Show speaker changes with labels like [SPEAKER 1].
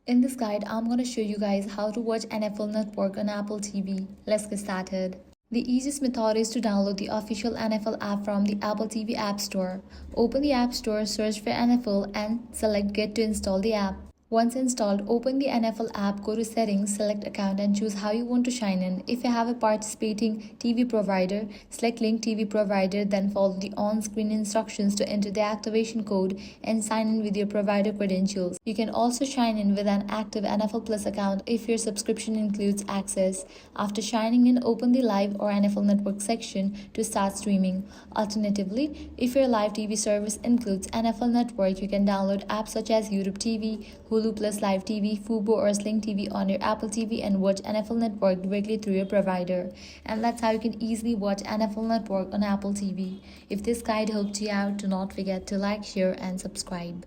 [SPEAKER 1] In this guide, I'm going to show you guys how to watch NFL Network on Apple TV. Let's get started. The easiest method is to download the official NFL app from the Apple TV App Store. Open the App Store, search for NFL and select Get to install the app. Once installed, open the NFL app, go to Settings, select Account and choose how you want to sign in. If you have a participating TV provider, select Link TV Provider, then follow the on-screen instructions to enter the activation code and sign in with your provider credentials. You can also sign in with an active NFL Plus account if your subscription includes access. After signing in, open the Live or NFL Network section to start streaming. Alternatively, if your live TV service includes NFL Network, you can download apps such as YouTube TV, Hulu Plus Live TV, Fubo or Sling TV on your Apple TV and watch NFL Network directly through your provider. And that's how you can easily watch NFL Network on Apple TV. If this guide helped you out, do not forget to like, share and subscribe.